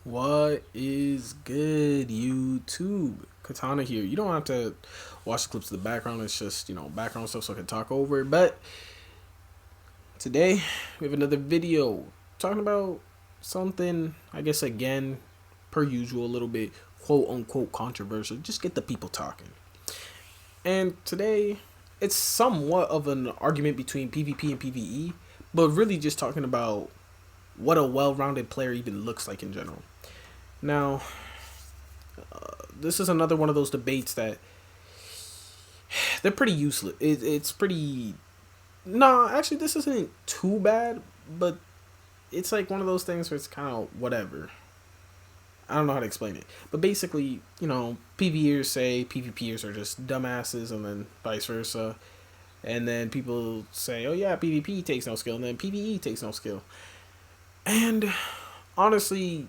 What is good, YouTube? Katana here. You don't have to watch the clips of the background. It's just, background stuff so I can talk over it. But today, we have another video talking about something, I guess, again, per usual, a little bit quote-unquote controversial. Just get the people talking. And today, it's somewhat of an argument between PvP and PvE, but really just talking about what a well-rounded player even looks like in general. Now, this is another one of those debates that they're pretty useless. It's pretty... No, actually, this isn't too bad, but it's like one of those things where it's kind of whatever. I don't know how to explain it. But basically, PVERS say PVPers are just dumbasses, and then vice versa. And then people say, oh yeah, PvP takes no skill, and then PvE takes no skill. And honestly,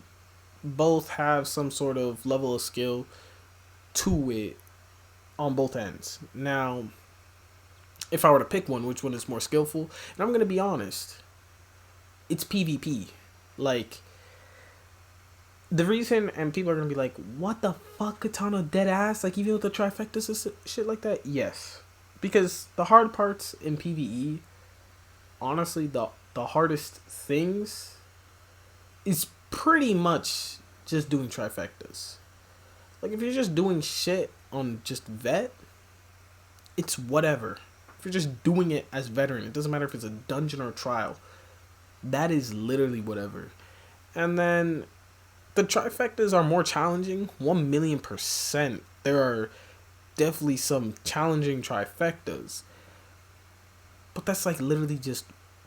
both have some sort of level of skill to it on both ends. Now, if I were to pick one, which one is more skillful? And I'm going to be honest, it's PvP. Like, the reason, and people are going to be like, what the fuck, Katana, dead ass? Like, even with the trifectas and shit like that? Yes. Because the hard parts in PvE, honestly, the hardest things is pretty much just doing trifectas. Like, if you're just doing shit on just vet, it's whatever. If you're just doing it as veteran, it doesn't matter if it's a dungeon or a trial. That is literally whatever. And then the trifectas are more challenging, 1,000,000%. There are definitely some challenging trifectas. But that's like literally just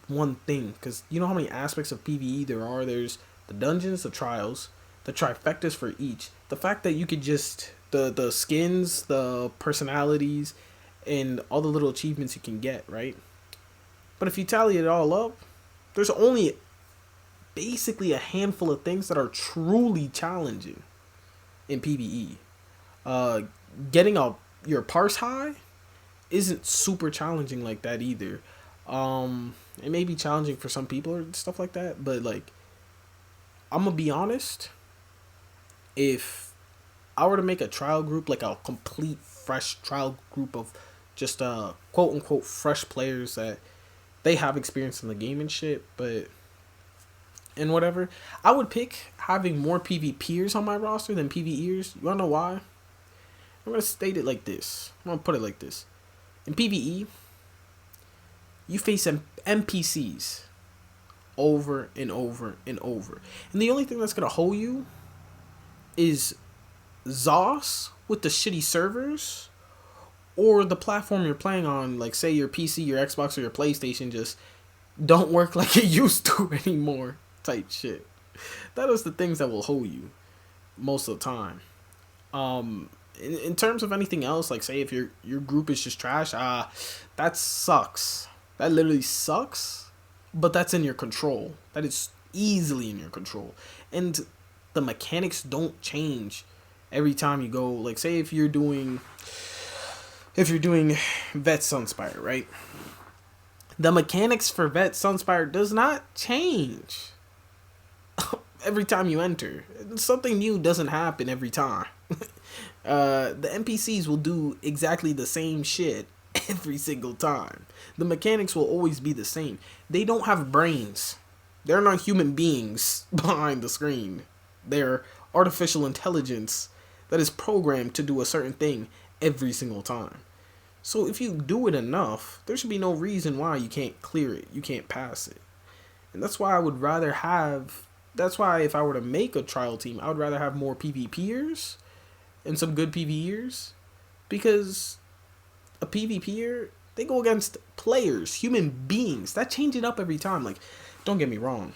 one thing. Because you know how many aspects of PvE there are? There's the dungeons, the trials, the trifectas for each. The fact that you could just, the skins, the personalities, and all the little achievements you can get, right? But if you tally it all up, there's only basically a handful of things that are truly challenging in PvE. Getting your parse high isn't super challenging like that either. It may be challenging for some people or stuff like that, but like, I'm gonna be honest, if I were to make a trial group, like a complete fresh trial group of just quote unquote fresh players that they have experience in the game and shit, and whatever, I would pick having more PVPers on my roster than PVEers. You wanna know why? I'm gonna state it like this. I'm gonna put it like this. In PvE, you face NPCs over and over and over. And the only thing that's going to hold you is ZOS with the shitty servers, or the platform you're playing on, like say your PC, your Xbox, or your PlayStation just don't work like it used to anymore type shit. That is the things that will hold you most of the time. In terms of anything else, like say if your group is just trash, that sucks. That literally sucks. But that's in your control. That is easily in your control. And the mechanics don't change every time you go. Like say if you're doing Vet Sunspire, right? The mechanics for Vet Sunspire does not change every time you enter. Something new doesn't happen every time. The NPCs will do exactly the same shit every single time. The mechanics will always be the same. They don't have brains. They're not human beings behind the screen. They're artificial intelligence that is programmed to do a certain thing every single time. So if you do it enough, there should be no reason why you can't clear it. You can't pass it. And that's why that's why if I were to make a trial team, I would rather have more PvPers and some good PvEers, because a PvPer, they go against players, human beings. That changes it up every time. Like, don't get me wrong,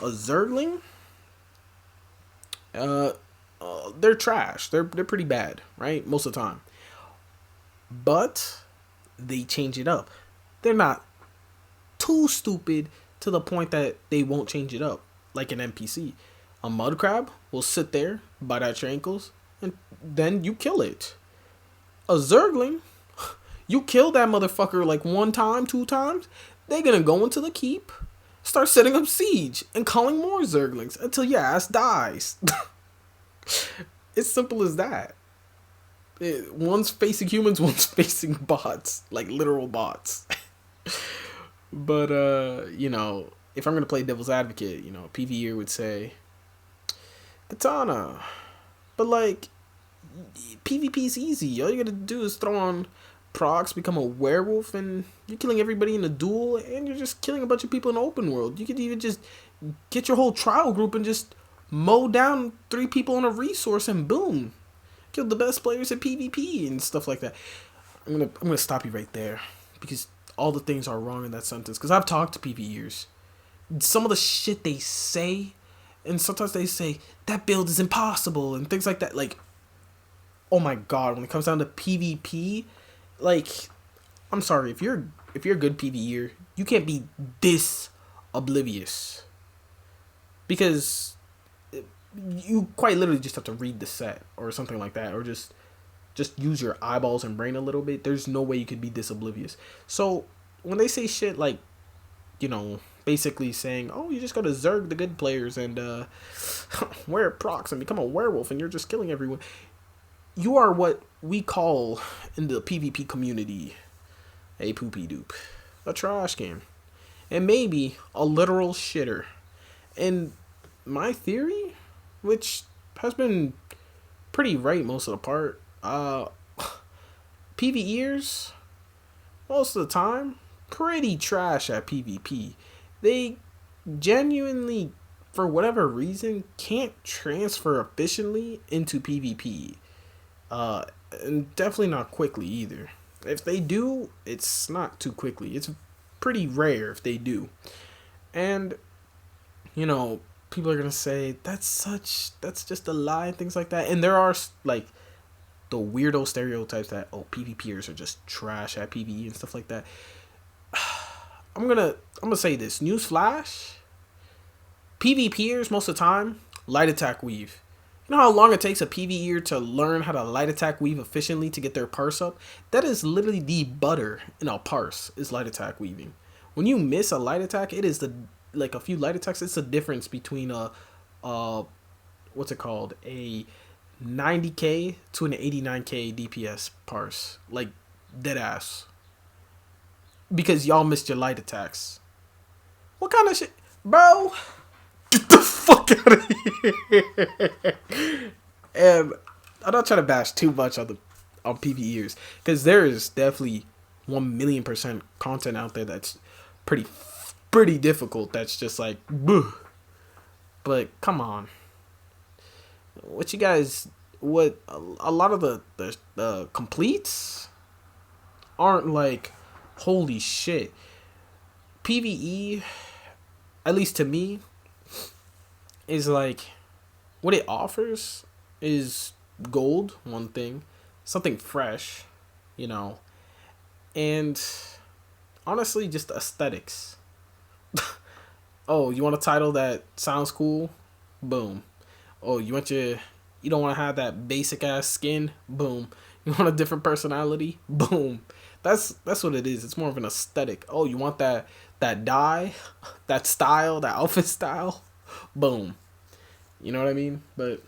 a Zergling, they're trash. They're pretty bad, right? Most of the time. But they change it up. They're not too stupid to the point that they won't change it up like an NPC. A mud crab will sit there, bite at your ankles, and then you kill it. A Zergling, you kill that motherfucker like one time, two times, they're gonna go into the keep, start setting up siege and calling more Zerglings until your ass dies. It's simple as that. One's facing humans, one's facing bots, like literal bots. But you know, if I'm gonna play devil's advocate, you know, PvER would say Katana, but like PvP is easy. All you gotta do is throw on procs, become a werewolf, and you're killing everybody in a duel, and you're just killing a bunch of people in the open world. You could even just get your whole trial group and just mow down 3 people on a resource, and boom, kill the best players at PvP and stuff like that. I'm gonna stop you right there because all the things are wrong in that sentence. Because I've talked to PvEers, some of the shit they say, and sometimes they say that build is impossible and things like that. Like, oh my god, when it comes down to PvP, like, I'm sorry, if you're a good PvEer, you can't be this oblivious, because you quite literally just have to read the set or something like that, or just use your eyeballs and brain a little bit. There's no way you could be this oblivious. So when they say shit like, you know, basically saying, oh, you just gotta zerg the good players and wear procs and become a werewolf and you're just killing everyone, you are what we call in the PvP community a poopy doop, a trash can, and maybe a literal shitter. And my theory, which has been pretty right most of the part, PvEers, most of the time, pretty trash at PvP. They genuinely, for whatever reason, can't transfer efficiently into PvP. And definitely not quickly either. If they do, it's not too quickly. It's pretty rare if they do. And, you know, people are gonna say that's just a lie and things like that. And there are like the weirdo stereotypes that, oh, PvPers are just trash at PvE and stuff like that. I'm gonna say this. Newsflash. PvPers most of the time light attack weave. You know how long it takes a PvEer to learn how to light attack weave efficiently to get their parse up? That is literally the butter in a parse, is light attack weaving. When you miss a light attack, it is like a few light attacks. It's the difference between what's it called? A 90k to an 89k DPS parse. Like, dead ass. Because y'all missed your light attacks. What kind of shit? Bro, get the fuck out of here. And I'm not trying to bash too much on PvEers, because there is definitely 1,000,000% content out there that's pretty difficult. That's just like, bleh. But come on, what you guys, what a lot of the completes aren't like, holy shit. PvE, at least to me, is like, what it offers is gold, one thing, something fresh, you know, and honestly, just aesthetics. Oh, you want a title that sounds cool? Boom. Oh, you don't want to have that basic ass skin? Boom. You want a different personality? Boom. That's what it is. It's more of an aesthetic. Oh, you want that dye, that style, that outfit style? Boom. You know what I mean? But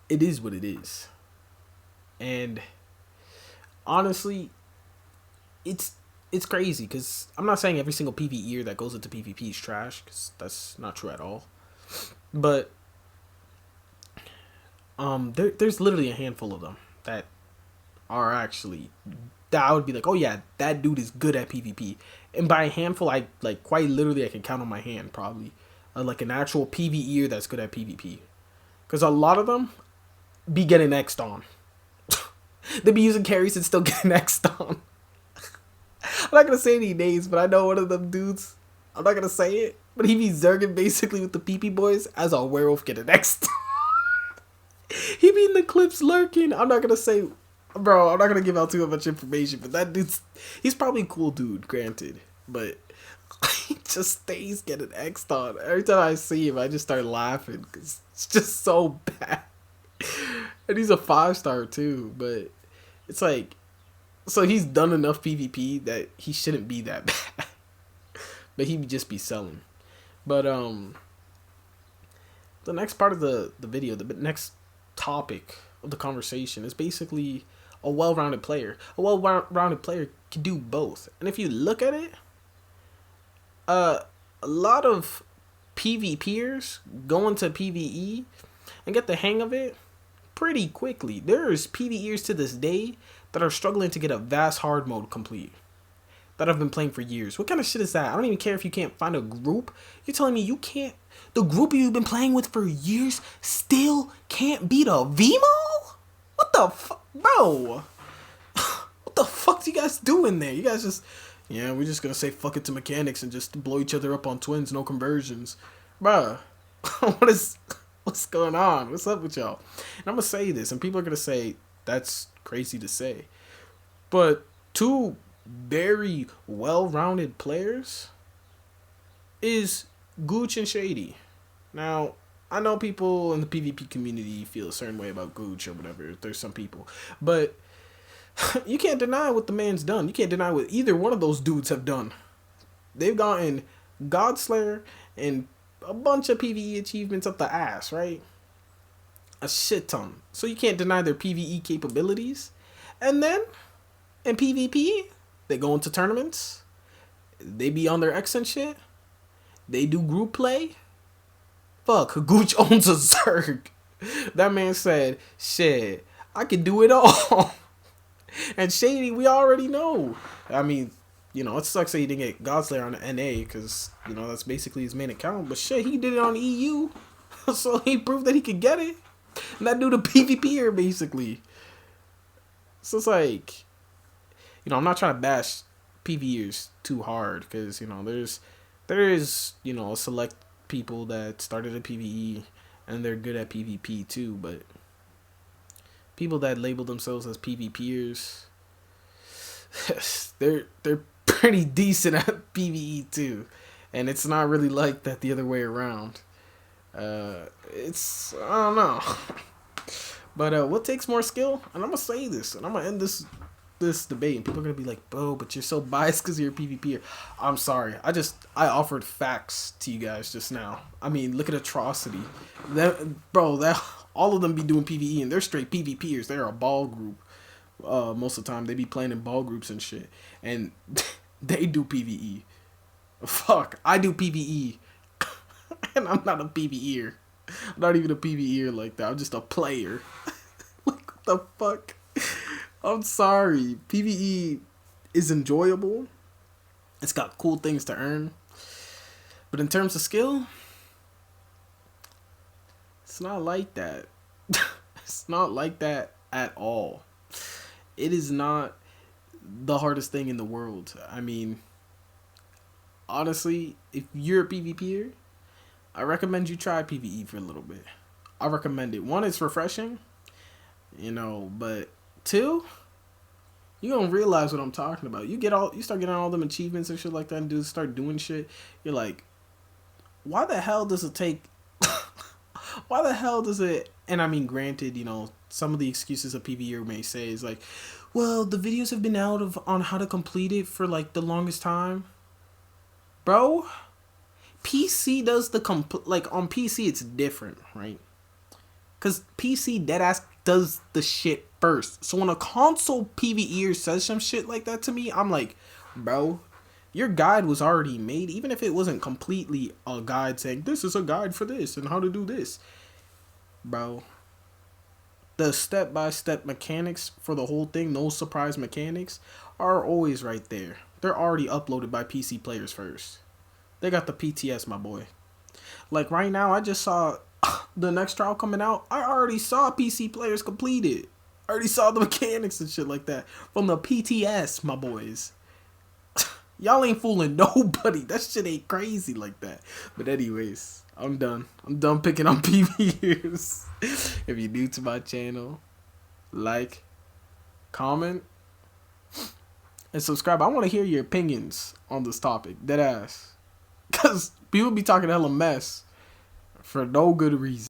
it is what it is. And honestly, it's crazy, because I'm not saying every single PvEer that goes into PvP is trash, because that's not true at all. But there's literally a handful of them that are actually, that I would be like, oh yeah, that dude is good at PvP. And by a handful, I like quite literally I can count on my hand probably, like an actual PvEer that's good at PvP. Because a lot of them be getting X'd on. They be using carries and still getting X'd on. I'm not gonna say any names, but I know one of them dudes. I'm not gonna say it, but he be zerging basically with the PP boys as a werewolf getting X'd. He be in the clips lurking. I'm not gonna say, bro, I'm not gonna give out too much information, but that he's probably a cool dude, granted, but he just stays getting X'd on. Every time I see him, I just start laughing, because it's just so bad. And he's a 5-star too, but it's like, so he's done enough PvP that he shouldn't be that bad. but he'd just be selling. But the next part of the video, the next topic of the conversation is basically a well-rounded player. A well-rounded player can do both. And if you look at it, a lot of PVPers go into PVE and get the hang of it pretty quickly. There's PVEers to this day that are struggling to get a vast hard mode complete, that I've been playing for years. What kind of shit is that? I don't even care if you can't find a group. You're telling me you can't, the group you've been playing with for years still can't beat a VMO? What the fuck, bro? What the fuck do you guys do in there? You guys just, yeah, we're just gonna say fuck it to mechanics and just blow each other up on twins, no conversions. Bruh, what's going on? What's up with y'all? And I'm gonna say this, and people are gonna say, that's crazy to say. But two very well-rounded players is Gooch and Shady. Now, I know people in the PvP community feel a certain way about Gooch or whatever. There's some people. But you can't deny what the man's done. You can't deny what either one of those dudes have done. They've gotten Godslayer and a bunch of PvE achievements up the ass, right? A shit ton. So you can't deny their PvE capabilities. And then, in PvP, they go into tournaments. They be on their X and shit. They do group play. Fuck, Gooch owns a Zerg. That man said, shit, I can do it all. And Shady, we already know. I mean, you know, it sucks that he didn't get Godslayer on the NA because, you know, that's basically his main account. But shit, he did it on EU. So he proved that he could get it. And that dude a PvPer, basically. So it's like, you know, I'm not trying to bash PvEers too hard because, you know, there is, you know, select people that started a PvE and they're good at PvP too, but people that label themselves as PvPers, they're pretty decent at PvE too, and it's not really like that the other way around. It's, I don't know. But what takes more skill? And I'm gonna say this, and I'm gonna end this debate, and people are gonna be like, bro, but you're so biased because you're a PvPer. I'm sorry. I offered facts to you guys just now. I mean, look at Atrocity. That all of them be doing PvE, and they're straight PvPers. They're a ball group. Most of the time, they be playing in ball groups and shit, and they do PvE. Fuck, I do PvE, and I'm not a PvEer. I'm not even a PvEer like that. I'm just a player. Like, what the fuck? I'm sorry. PvE is enjoyable. It's got cool things to earn. But in terms of skill, it's not like that. It's not like that at all. It is not the hardest thing in the world. I mean, honestly, if you're a PvPer, I recommend you try PvE for a little bit. I recommend it. One, it's refreshing, you know, but two, you don't realize what I'm talking about. You start getting all them achievements and shit like that, and start doing shit. You're like, why the hell does it take? Why the hell does it? And I mean, granted, you know, some of the excuses a PvEer may say is like, well, the videos have been out on how to complete it for like the longest time, bro. PC does the like on PC it's different, right? Cause PC deadass does the shit first. So when a console PvEer says some shit like that to me, I'm like, bro, your guide was already made. Even if it wasn't completely a guide saying this is a guide for this and how to do this, bro. The step-by-step mechanics for the whole thing, no surprise mechanics, are always right there. They're already uploaded by PC players first. They got the PTS, my boy. Like right now, I just saw the next trial coming out. I already saw PC players complete it. I already saw the mechanics and shit like that from the PTS, my boys. Y'all ain't fooling nobody. That shit ain't crazy like that. But anyways, I'm done. I'm done picking on PVERS. If you're new to my channel, like, comment, and subscribe. I want to hear your opinions on this topic. Deadass. Because people be talking hella mess for no good reason.